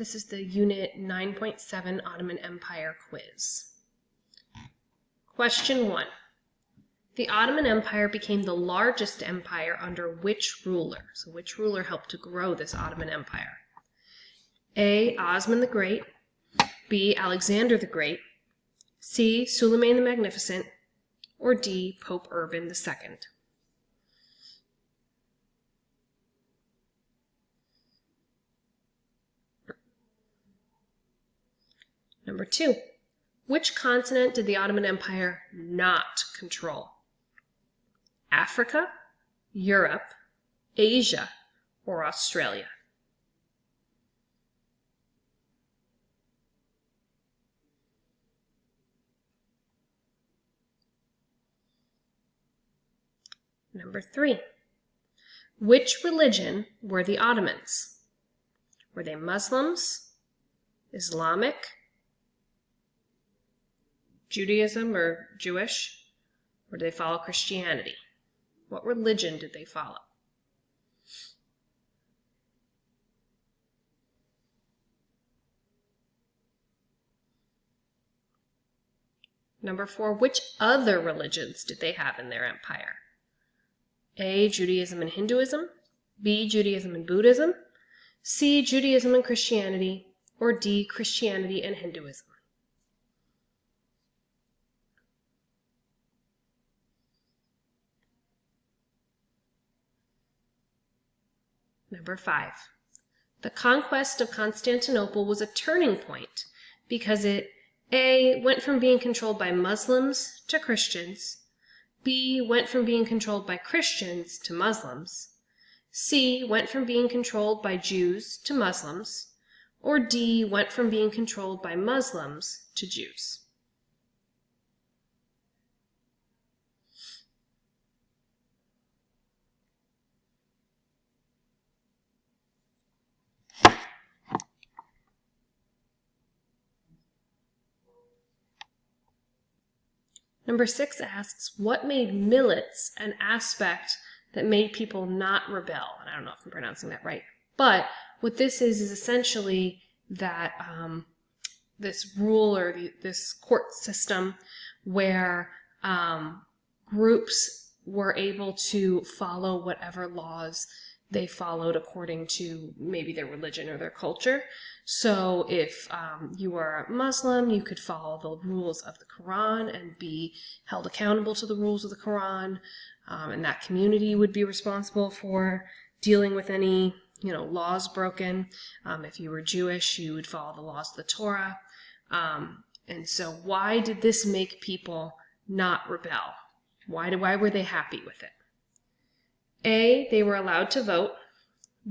This is the Unit 9.7 Ottoman Empire quiz. Question 1. The Ottoman Empire became the largest empire under which ruler? So which ruler helped to grow this Ottoman Empire? A. Osman the Great, B. Alexander the Great, C. Suleiman the Magnificent, or D. Pope Urban II. Number 2. Which continent did the Ottoman Empire not control? Africa, Europe, Asia, or Australia? Number 3. Which religion were the Ottomans? Were they Muslims, Islamic, Judaism or Jewish, or did they follow Christianity? What religion did they follow? Number 4, which other religions did they have in their empire? A. Judaism and Hinduism, B. Judaism and Buddhism, C. Judaism and Christianity, or D. Christianity and Hinduism? Number 5. The conquest of Constantinople was a turning point because it A. went from being controlled by Muslims to Christians, B. went from being controlled by Christians to Muslims, C. went from being controlled by Jews to Muslims, or D. went from being controlled by Muslims to Jews. Number 6 asks, what made millets an aspect that made people not rebel? And I don't know if I'm pronouncing that right. But what this is essentially that this rule or this court system where groups were able to follow whatever laws they followed according to maybe their religion or their culture. So if you were a Muslim, you could follow the rules of the Quran and be held accountable to the rules of the Quran, and that community would be responsible for dealing with any laws broken. If you were Jewish, you would follow the laws of the Torah. And so why did this make people not rebel? Why were they happy with it? A, they were allowed to vote.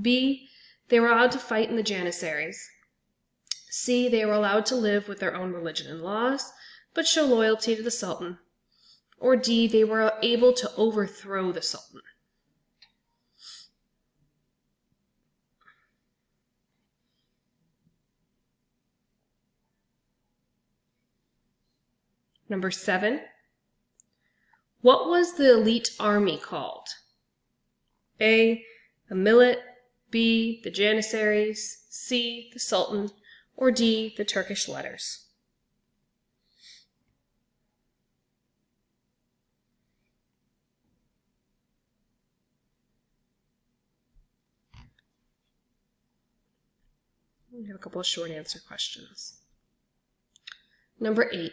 B, they were allowed to fight in the Janissaries. C, they were allowed to live with their own religion and laws, but show loyalty to the Sultan. Or D, they were able to overthrow the Sultan. Number 7, what was the elite army called? A, the millet, B, the Janissaries, C, the Sultan, or D, the Turkish letters? We have a couple of short answer questions. Number 8,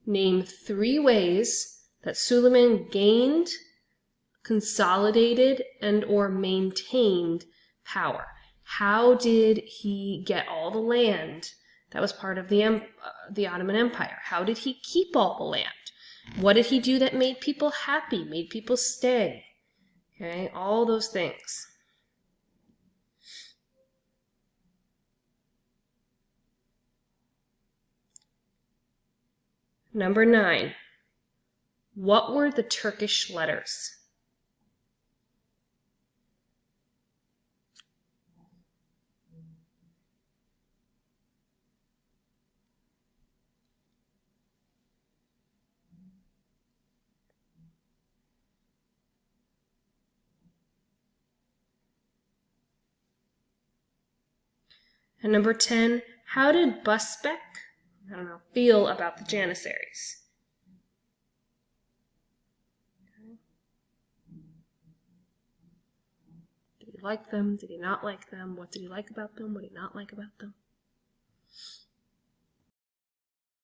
name 3 ways that Suleiman gained, consolidated, and or maintained power. How did he get all the land that was part of the Ottoman Empire? How did he keep all the land? What did he do that made people happy, made people stay? Okay, all those things. Number 9, what were the Turkish letters? And number 10, how did Busbecq, feel about the Janissaries? Did he like them? Did he not like them? What did he like about them? What did he not like about them?